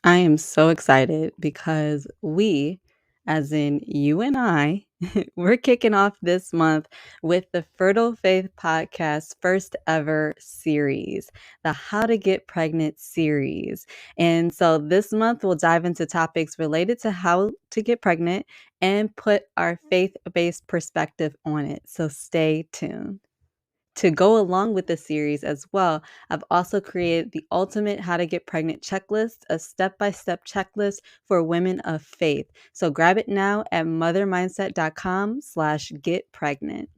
I am so excited because we, as in you and I, we're kicking off this month with the Fertile Faith Podcast first ever series, the How to Get Pregnant series. And so this month we'll dive into topics related to how to get pregnant and put our faith based perspective on it. So stay tuned. To go along with the series as well, I've also created the ultimate how to get pregnant checklist, a step-by-step checklist for women of faith. So grab it now at mothermindset.com/get pregnant.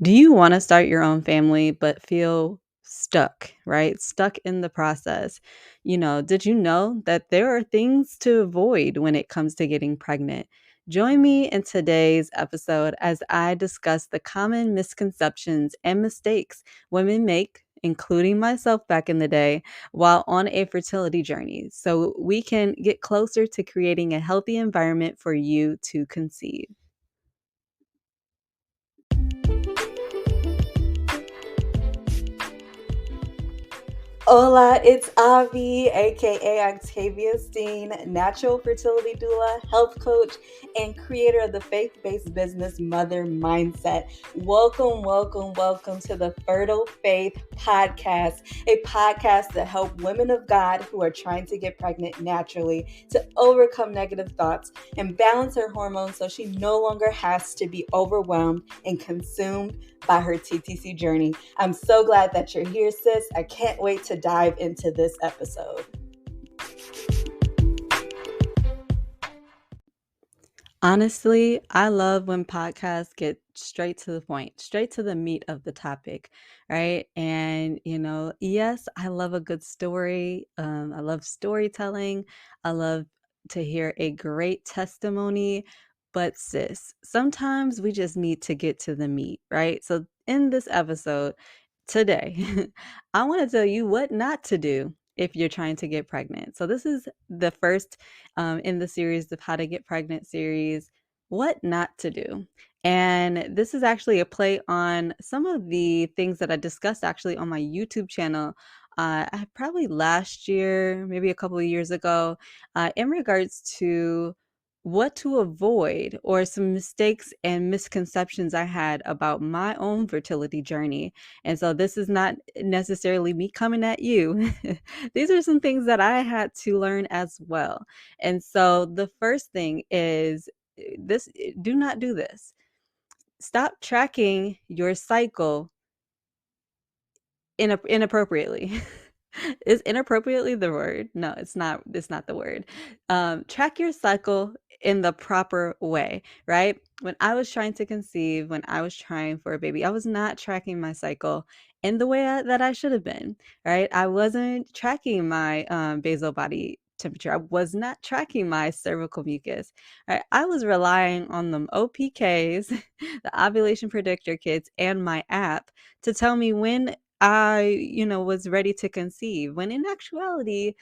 Do you want to start your own family but feel stuck, right? Stuck in the process. Did you know that there are things to avoid when it comes to getting pregnant? Join me in today's episode as I discuss the common misconceptions and mistakes women make, including myself back in the day, while on a fertility journey, so we can get closer to creating a healthy environment for you to conceive. Hola, it's Avi, aka Octavia Steen, natural fertility doula, health coach, and creator of the faith-based business Mother Mindset. Welcome, welcome, welcome to the Fertile Faith Podcast, a podcast that helps women of God who are trying to get pregnant naturally to overcome negative thoughts and balance her hormones so she no longer has to be overwhelmed and consumed by her TTC journey. I'm so glad that you're here, sis. I can't wait to dive into this episode. Honestly, I love when podcasts get straight to the point, straight to the meat of the topic, right? And, yes, I love a good story. I love storytelling. I love to hear a great testimony. But, sis, sometimes we just need to get to the meat, right? So, in this episode today, I want to tell you what not to do if you're trying to get pregnant. So, this is the first in the series, of How to Get Pregnant series, what not to do. And this is actually a play on some of the things that I discussed actually on my YouTube channel. Probably last year, maybe a couple of years ago, in regards to what to avoid or some mistakes and misconceptions I had about my own fertility journey. And so this is not necessarily me coming at you. These are some things that I had to learn as well. And so the first thing is this: do not do this. Stop tracking your cycle inappropriately. Is inappropriately the word? No, it's not the word. Track your cycle in the proper way, right? When I was trying to conceive, when I was trying for a baby, I was not tracking my cycle in the way that I should have been, right? I wasn't tracking my basal body temperature. I was not tracking my cervical mucus. Right? I was relying on them OPKs, the ovulation predictor kits, and my app to tell me when I was ready to conceive. When in actuality,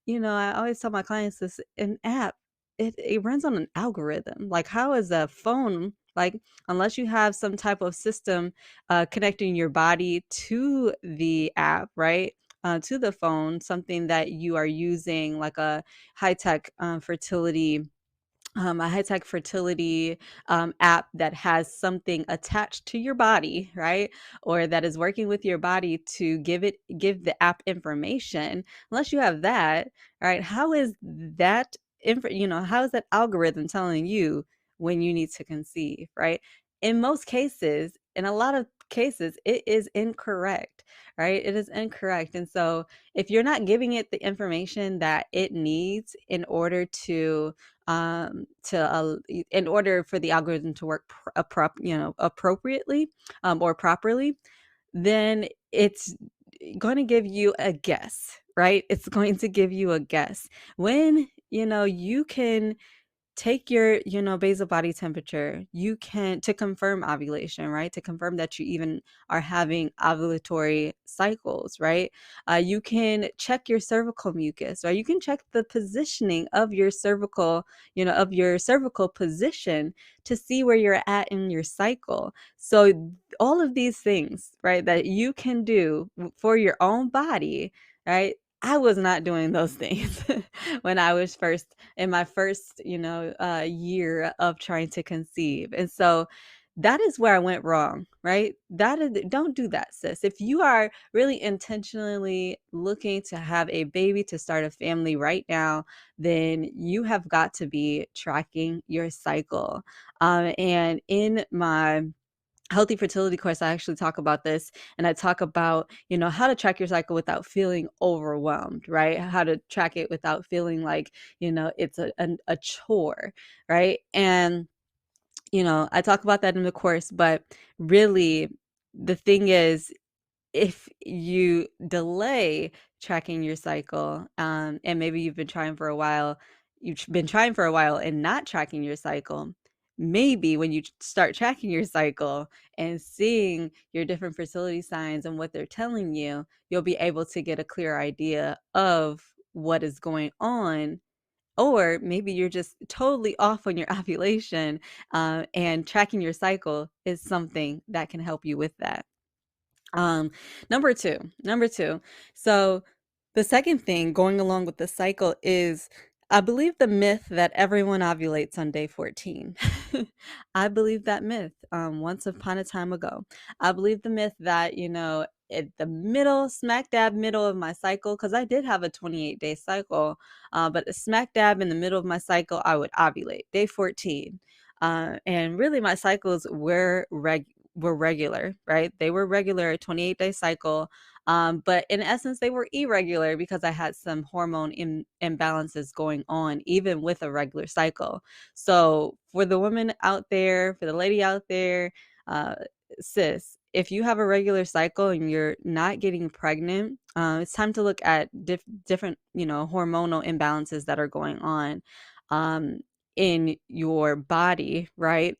I always tell my clients this: an app, it runs on an algorithm. Like, how is a phone, like, unless you have some type of system connecting your body to the app, right? To the phone, something that you are using, like a high-tech fertility a high-tech fertility app that has something attached to your body, right? Or that is working with your body to give the app information. Unless you have that, right? How is that how is that algorithm telling you when you need to conceive, right? In most cases, in a lot of cases, it is incorrect, right? It is incorrect. And so if you're not giving it the information that it needs in order in order for the algorithm to work appropriately, or properly, then it's going to give you a guess, right? It's going to give you a guess when you can take your basal body temperature. You can, to confirm ovulation, right? To confirm that you even are having ovulatory cycles, right? You can check your cervical mucus, right? You can check the positioning of your cervical, of your cervical position, to see where you're at in your cycle. So all of these things, right, that you can do for your own body, right, I was not doing those things when I was first in my first, year of trying to conceive. And so that is where I went wrong, right? That is, don't do that, sis. If you are really intentionally looking to have a baby, to start a family right now, then you have got to be tracking your cycle. And in my healthy fertility course, I actually talk about this, and I talk about, how to track your cycle without feeling overwhelmed, right? How to track it without feeling like, it's a chore, right? And, I talk about that in the course, but really the thing is, if you delay tracking your cycle, and maybe you've been trying for a while and not tracking your cycle, maybe when you start tracking your cycle and seeing your different fertility signs and what they're telling you, you'll be able to get a clear idea of what is going on. Or maybe you're just totally off on your ovulation, and tracking your cycle is something that can help you with that. Um, number two. So the second thing going along with the cycle is, I believe the myth that everyone ovulates on day 14. I believe that myth, once upon a time ago. I believe the myth that, at the middle, smack dab middle of my cycle, because I did have a 28-day cycle, but smack dab in the middle of my cycle, I would ovulate, day 14. And really my cycles were regular, right? They were regular, a 28-day cycle. But in essence, they were irregular because I had some hormone imbalances going on, even with a regular cycle. So for the woman out there, for the lady out there, uh, sis, if you have a regular cycle and you're not getting pregnant, it's time to look at different, hormonal imbalances that are going on, um, in your body, right?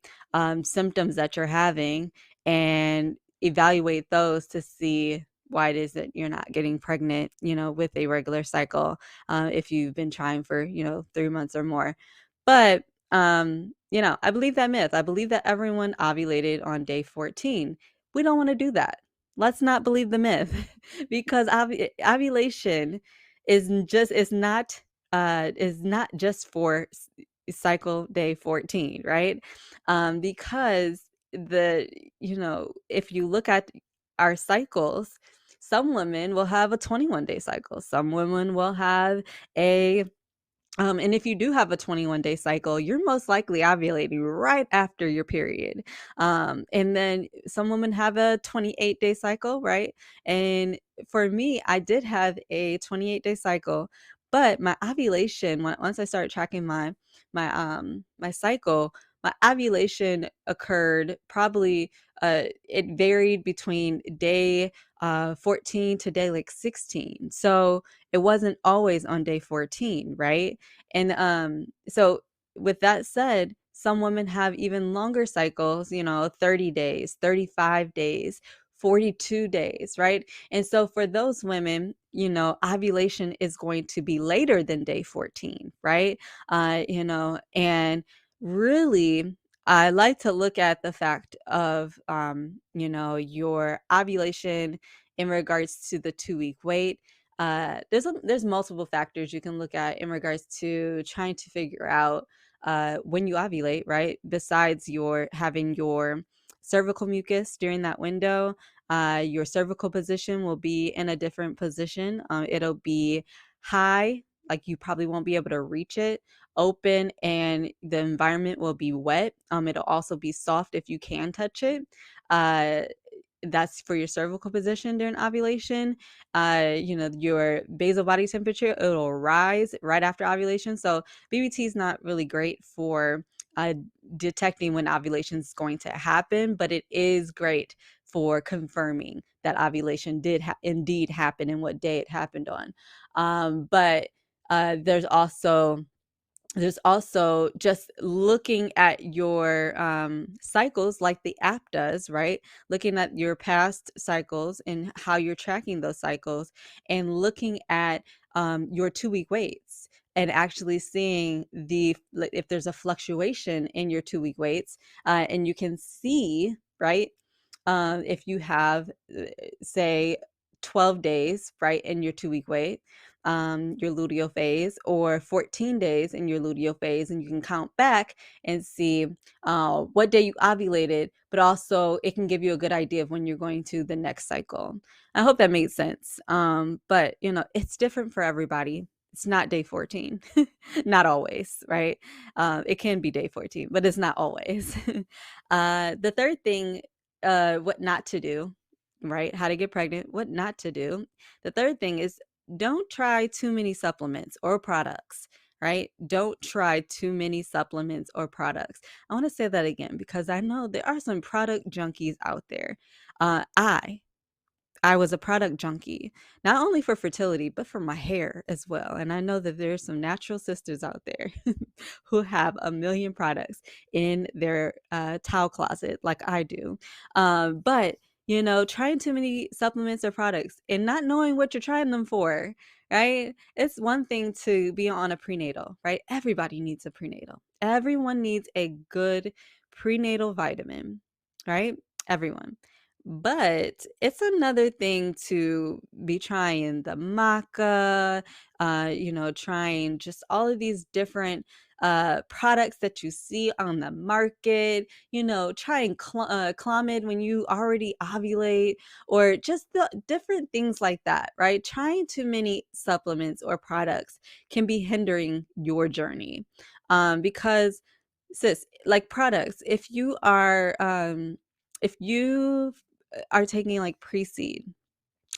Symptoms that you're having, and evaluate those to see why it is that you're not getting pregnant, with a regular cycle, if you've been trying for, 3 months or more. But, I believe that myth. I believe that everyone ovulated on day 14. We don't want to do that. Let's not believe the myth because ovulation is not just for cycle day 14, right? Because if you look at our cycles, some women will have a 21-day cycle. Some women will have a and if you do have a 21-day cycle, you're most likely ovulating right after your period. And then some women have a 28-day cycle, right? And for me, I did have a 28-day cycle, but my ovulation, once I started tracking my cycle, my ovulation occurred probably, it varied between day 14 to day like 16. So it wasn't always on day 14, right? And so with that said, some women have even longer cycles, 30 days, 35 days, 42 days, right? And so for those women, ovulation is going to be later than day 14, right? And really, I like to look at the fact of, your ovulation in regards to the 2-week wait. There's multiple factors you can look at in regards to trying to figure out, when you ovulate, right? Besides your having your cervical mucus during that window, your cervical position will be in a different position. It'll be high, like you probably won't be able to reach it, open, and the environment will be wet. It'll also be soft if you can touch it. Uh, that's for your cervical position during ovulation. Your basal body temperature, it'll rise right after ovulation. So BBT is not really great for uh, detecting when ovulation is going to happen, but it is great for confirming that ovulation did indeed happen and what day it happened on. But there's also just looking at your cycles like the app does, right? Looking at your past cycles and how you're tracking those cycles, and looking at your 2-week waits, and actually seeing like, if there's a fluctuation in your 2-week waits, and you can see, right? If you have, say, 12 days, right, in your 2-week wait, your luteal phase, or 14 days in your luteal phase, and you can count back and see what day you ovulated, but also it can give you a good idea of when you're going to the next cycle. I hope that made sense. But it's different for everybody. It's not day 14, not always, right? It can be day 14, but it's not always. The third thing, what not to do, right? How to get pregnant, what not to do. The third thing is don't try too many supplements or products, right? Don't try too many supplements or products. I want to say that again because I know there are some product junkies out there. I was a product junkie, not only for fertility, but for my hair as well. And I know that there's some natural sisters out there who have a million products in their towel closet, like I do. But, trying too many supplements or products and not knowing what you're trying them for, right? It's one thing to be on a prenatal, right? Everybody needs a prenatal. Everyone needs a good prenatal vitamin, right? Everyone. But it's another thing to be trying the maca, trying just all of these different products that you see on the market, trying Clomid when you already ovulate, or just the different things like that, right? Trying too many supplements or products can be hindering your journey. Because, sis, like products, if you are taking like pre-seed,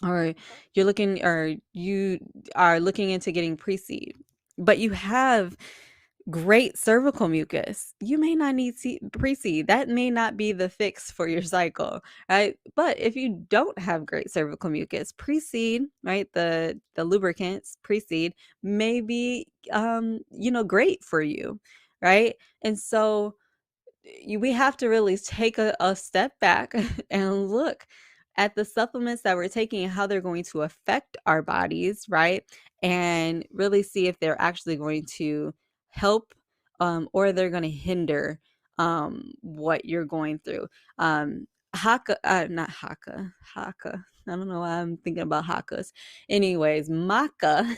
or you are looking into getting pre-seed, but you have great cervical mucus, you may not need pre-seed. That may not be the fix for your cycle, right? But if you don't have great cervical mucus, pre-seed, right, the lubricants, pre-seed may be great for you, right? And so we have to really take a step back and look at the supplements that we're taking and how they're going to affect our bodies, right? And really see if they're actually going to help, or they're going to hinder what you're going through. Not Haka. I don't know why I'm thinking about Hakas. Anyways, Maca,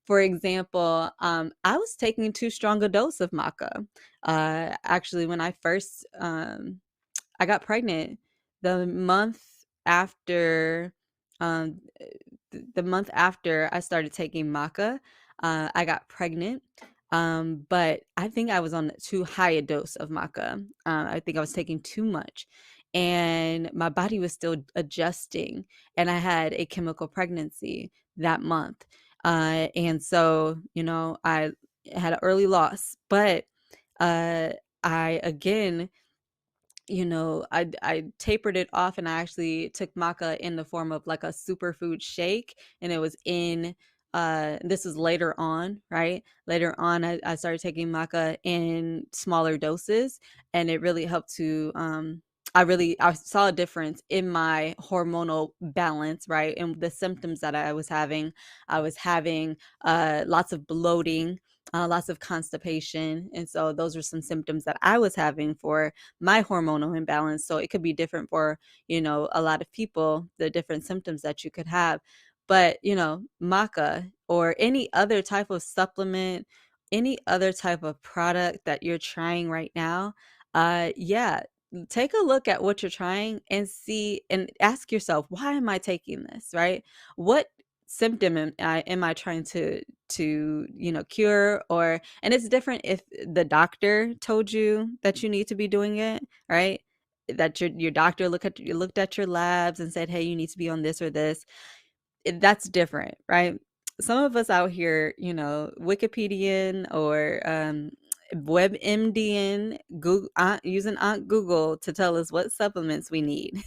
for example, I was taking too strong a dose of Maca. Actually, when I got pregnant, the month after, um, the month after I started taking maca, I got pregnant. But I think I was on too high a dose of maca. I think I was taking too much, and my body was still adjusting, and I had a chemical pregnancy that month. And so, I had an early loss, but uh, I again, I tapered it off, and I actually took maca in the form of like a superfood shake, and it was in this is later on, right? Later on, I started taking maca in smaller doses, and it really helped to I saw a difference in my hormonal balance, right? And the symptoms that I was having lots of bloating, lots of constipation. And so those are some symptoms that I was having for my hormonal imbalance. So it could be different for, a lot of people, the different symptoms that you could have. But, maca or any other type of supplement, any other type of product that you're trying right now, yeah, take a look at what you're trying and see and ask yourself, why am I taking this, right? What symptom am I trying to cure? Or, and it's different if the doctor told you that you need to be doing it, right? That your doctor looked at your labs and said, hey, you need to be on this or this. That's different, right? Some of us out here, Wikipedian or WebMDing, Google, using Aunt Google to tell us what supplements we need,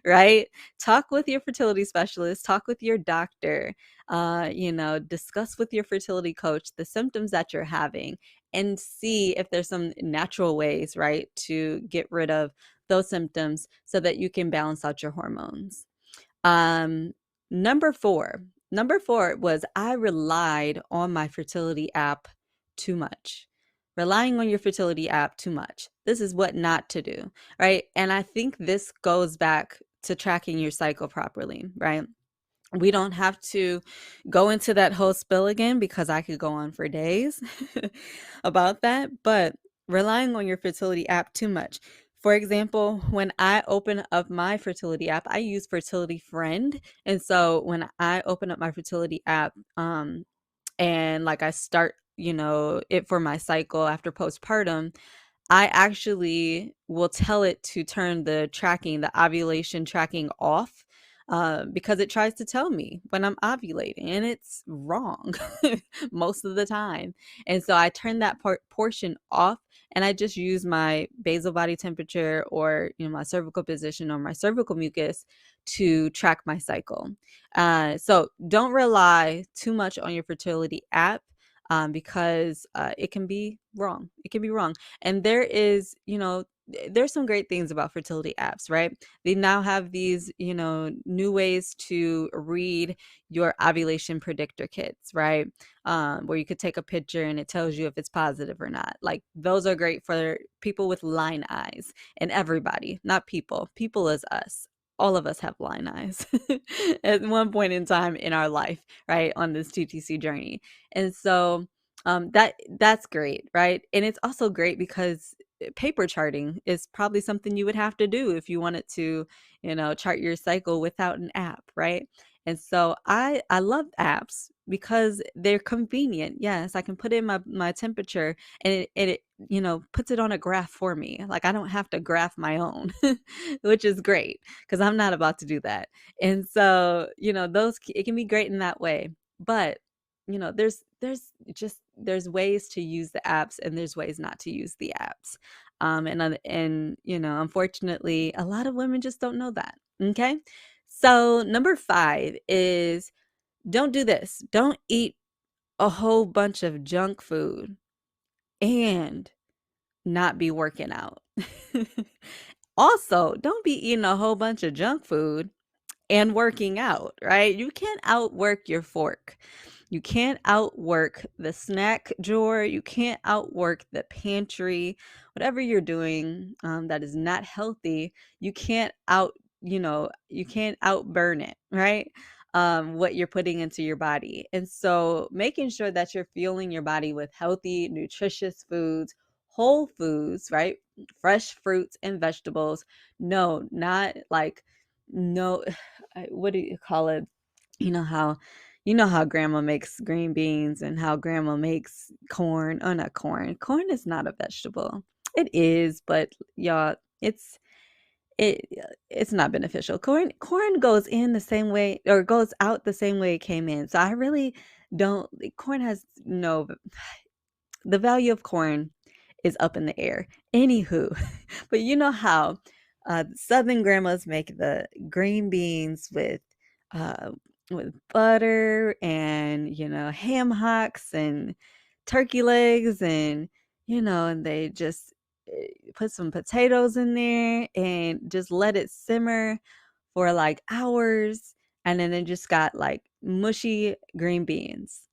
right? Talk with your fertility specialist, talk with your doctor, discuss with your fertility coach the symptoms that you're having, and see if there's some natural ways, right, to get rid of those symptoms so that you can balance out your hormones. Um, number four. Number four was I relied on my fertility app too much. Relying on your fertility app too much. This is what not to do, right? And I think this goes back to tracking your cycle properly, right? We don't have to go into that whole spill again because I could go on for days about that, but relying on your fertility app too much. For example, when I open up my fertility app, I use Fertility Friend. And so when I open up my fertility app, and like I start, it for my cycle after postpartum, I actually will tell it to turn the ovulation tracking off, because it tries to tell me when I'm ovulating, and it's wrong most of the time. And so I turn that portion off, and I just use my basal body temperature, or my cervical position, or my cervical mucus to track my cycle. So don't rely too much on your fertility app, because it can be wrong. It can be wrong. And there's some great things about fertility apps, right? They now have these, new ways to read your ovulation predictor kits, right? Where you could take a picture and it tells you if it's positive or not. Like, those are great for people with line eyes, and everybody, not people. People is us. All of us have line eyes at one point in time in our life, right? On this TTC journey. And so that's great, right? And it's also great because paper charting is probably something you would have to do if you wanted to, chart your cycle without an app, right? And so I love apps because they're convenient. Yes, I can put in my temperature, and it puts it on a graph for me. Like, I don't have to graph my own, which is great because I'm not about to do that. And so, those it can be great in that way. But there's ways to use the apps, and there's ways not to use the apps. And unfortunately, a lot of women just don't know that. Okay. So number 5 is, don't do this. Don't eat a whole bunch of junk food and not be working out. Also, don't be eating a whole bunch of junk food and working out, right? You can't outwork your fork. You can't outwork the snack drawer. You can't outwork the pantry. Whatever you're doing, that is not healthy, you can't you can't outburn it, right? What you're putting into your body. And so making sure that you're fueling your body with healthy, nutritious foods, whole foods, right? Fresh fruits and vegetables. No, not like, no, what do you call it? You know how grandma makes green beans, and how grandma makes corn. Oh, not corn. Corn is not a vegetable. It is, but y'all, it it's not beneficial. Corn goes in the same way, or goes out the same way it came in. So I really don't. Corn has no, the value of corn is up in the air. Anywho, but you know how Southern grandmas make the green beans uh, with butter, and ham hocks and turkey legs, and they just put some potatoes in there and just let it simmer for like hours, and then it just got like mushy green beans.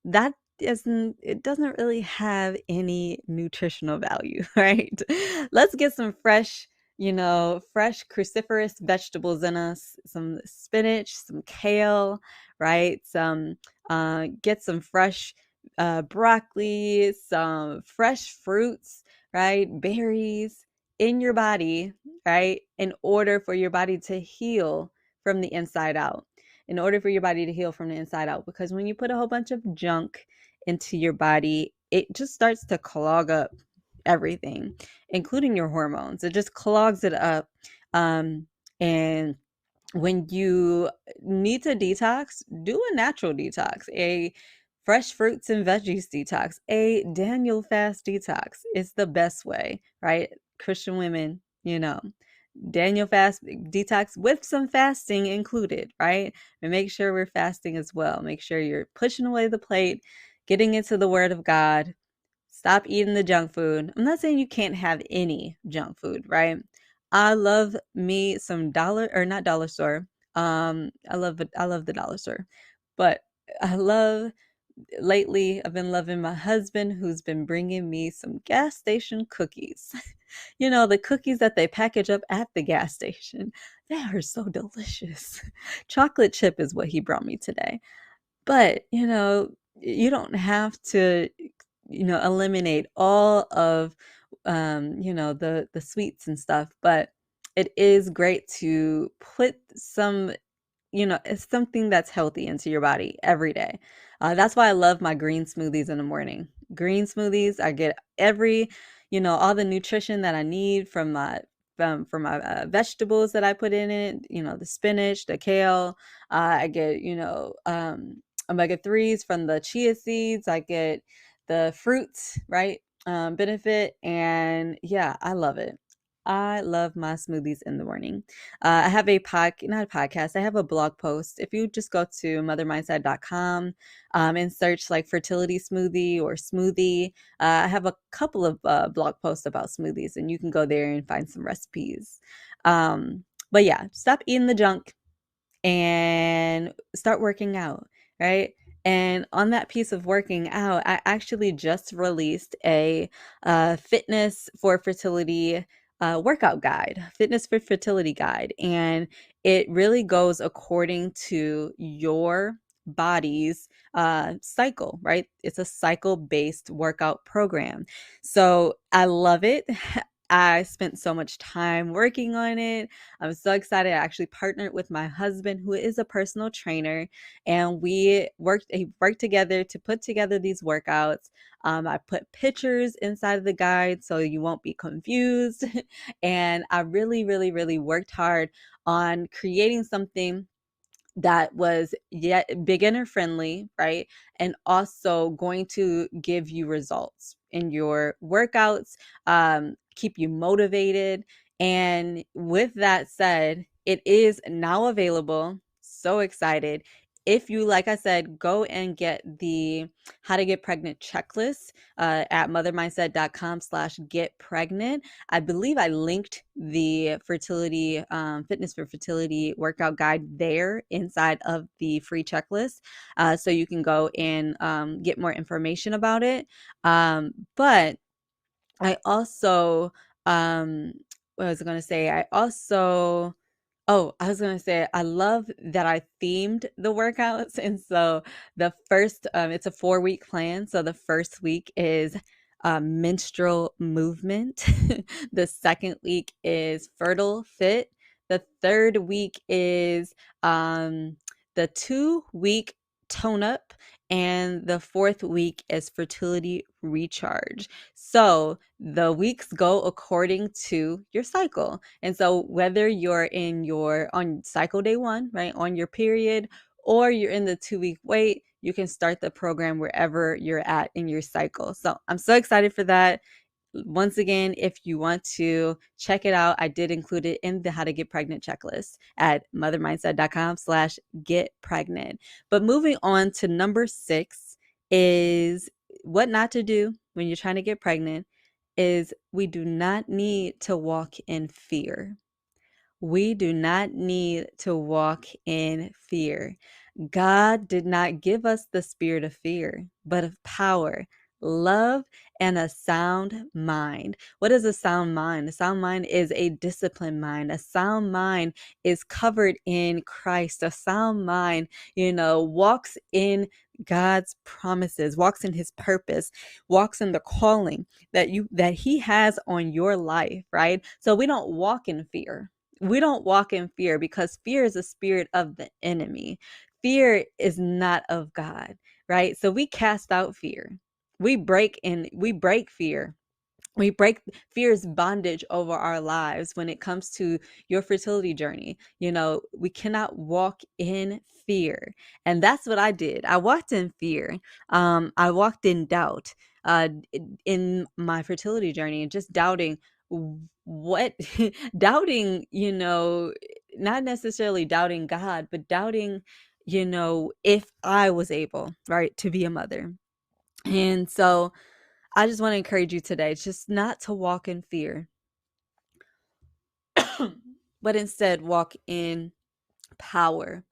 That it doesn't really have any nutritional value, right? Let's get some fresh cruciferous vegetables in us, some spinach, some kale, right? Get some fresh broccoli, some fresh fruits, right? Berries in your body, right? In order for your body to heal from the inside out. In order for your body to heal from the inside out. Because when you put a whole bunch of junk into your body, it just starts to clog up everything, including your hormones. It just clogs it up. And when you need to detox, do a natural detox, a fresh fruits and veggies detox, a Daniel fast detox. It's the best way, right? Christian women, Daniel fast detox with some fasting included, right? And make sure we're fasting as well. Make sure you're pushing away the plate, getting into the word of God. Stop eating the junk food. I'm not saying you can't have any junk food, right? I love me some dollar, or not dollar store. I love the dollar store, but I love lately I've been loving my husband who's been bringing me some gas station cookies. You know, the cookies that they package up at the gas station. They are so delicious. Chocolate chip is what he brought me today. But, you don't have to, eliminate all of, the sweets and stuff, but it is great to put some, it's something that's healthy into your body every day. That's why I love my green smoothies in the morning. Green smoothies, I get all the nutrition that I need from my vegetables that I put in it. The spinach, the kale. I get omega threes from the chia seeds. I get the fruits, right? Benefit, and yeah, I love it. I love my smoothies in the morning. I have not a podcast, I have a blog post. If you just go to mothermindset.com and search like fertility smoothie or smoothie, I have a couple of blog posts about smoothies, and you can go there and find some recipes. But yeah, stop eating the junk and start working out, right? And on that piece of working out, I actually just released a fitness for fertility workout guide, fitness for fertility guide. And it really goes according to your body's cycle, right? It's a cycle based workout program. So I love it. I spent so much time working on it. I'm so excited. I actually partnered with my husband, who is a personal trainer, and we worked together to put together these workouts. I put pictures inside of the guide so you won't be confused. And I really, really, really worked hard on creating something that was yet beginner friendly, right? And also going to give you results in your workouts, keep you motivated. And with that said, it is now available. So excited. If you, like I said, go and get the how to get pregnant checklist at mothermindset.com/get pregnant. I believe I linked the fertility, fitness for fertility workout guide there inside of the free checklist. So you can go and get more information about it. But I also, what was I going to say? I was gonna say, I love that I themed the workouts. And so it's a 4-week plan. So the first week is menstrual movement. The second week is fertile fit. The third week is um, the 2-week tone up. And the fourth week is fertility recharge. So the weeks go according to your cycle. And so whether you're on cycle day 1, right, on your period, or you're in the 2-week wait, you can start the program wherever you're at in your cycle. So I'm so excited for that. Once again, if you want to check it out, I did include it in the how to get pregnant checklist at mothermindset.com/get pregnant. But moving on to number 6 is what not to do when you're trying to get pregnant is we do not need to walk in fear. We do not need to walk in fear. God did not give us the spirit of fear, but of power, love, and a sound mind. What is a sound mind? A sound mind is a disciplined mind. A sound mind is covered in Christ. A sound mind, walks in God's promises, walks in his purpose, walks in the calling that he has on your life, right? So we don't walk in fear. We don't walk in fear because fear is a spirit of the enemy. Fear is not of God, right? So we cast out fear. We break fear. We break fear's bondage over our lives when it comes to your fertility journey. We cannot walk in fear. And that's what I did. I walked in fear. I walked in doubt in my fertility journey, just doubting what, doubting, not necessarily doubting God, but doubting, if I was able, right, to be a mother. And so, I just want to encourage you today just not to walk in fear, but instead walk in power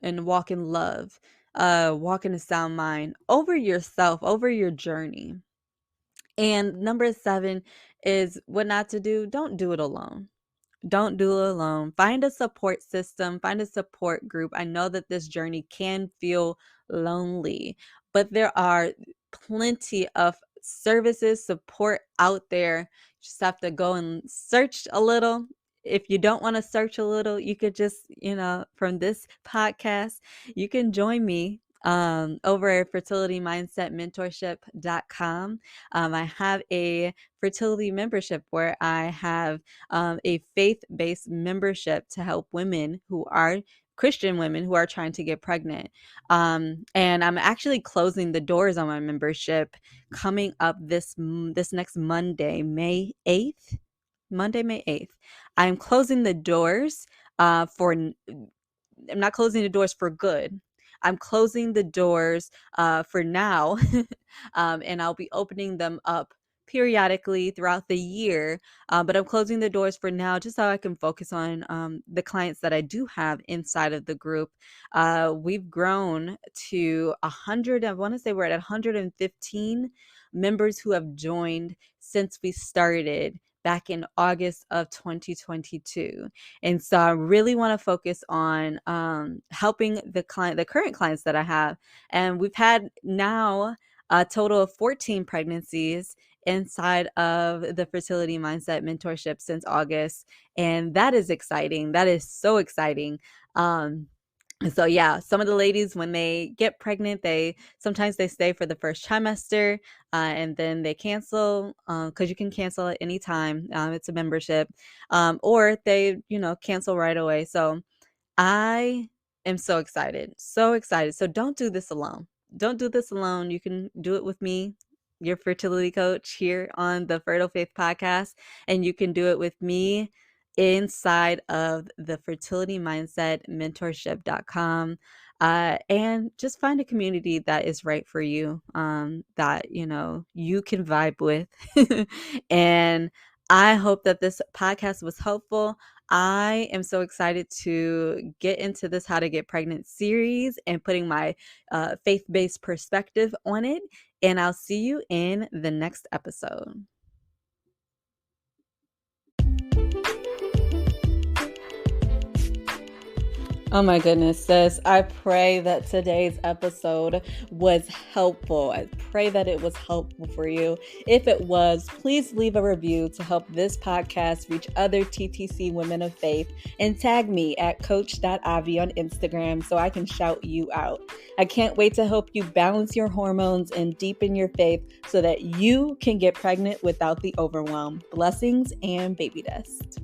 and walk in love. walk in a sound mind over yourself, over your journey. And number 7 is what not to do. Don't do it alone. Don't do it alone. Find a support system, find a support group. I know that this journey can feel lonely, but there are plenty of services, support out there. You just have to go and search a little. If you don't want to search a little, you could just, from this podcast, you can join me over at fertilitymindsetmentorship.com. I have a fertility membership where I have a faith-based membership to help women who are Christian women who are trying to get pregnant. And I'm actually closing the doors on my membership coming up this next Monday, May 8th. Monday, May 8th. I'm closing the doors I'm not closing the doors for good. I'm closing the doors for now, and I'll be opening them up periodically throughout the year. But I'm closing the doors for now just so I can focus on the clients that I do have inside of the group. We've grown to 100. I want to say we're at 115 members who have joined since we started back in August of 2022. And so I really want to focus on helping the current clients that I have. And we've had now a total of 14 pregnancies inside of the fertility mindset mentorship since August. And that is exciting. That is so exciting. So yeah, some of the ladies, when they get pregnant, sometimes they stay for the first trimester, and then they cancel, because you can cancel at any time. It's a membership, or they, cancel right away. So I am so excited, so excited. So don't do this alone. Don't do this alone. You can do it with me, your fertility coach here on the Fertile Faith podcast, and you can do it with me inside of the fertility mindset mentorship.com. And just find a community that is right for you, that you can vibe with. And I hope that this podcast was helpful. I am so excited to get into this How to Get Pregnant series and putting my faith-based perspective on it. And I'll see you in the next episode. Oh my goodness, sis. I pray that today's episode was helpful. I pray that it was helpful for you. If it was, please leave a review to help this podcast reach other TTC women of faith, and tag me at coach.avi on Instagram so I can shout you out. I can't wait to help you balance your hormones and deepen your faith so that you can get pregnant without the overwhelm. Blessings and baby dust.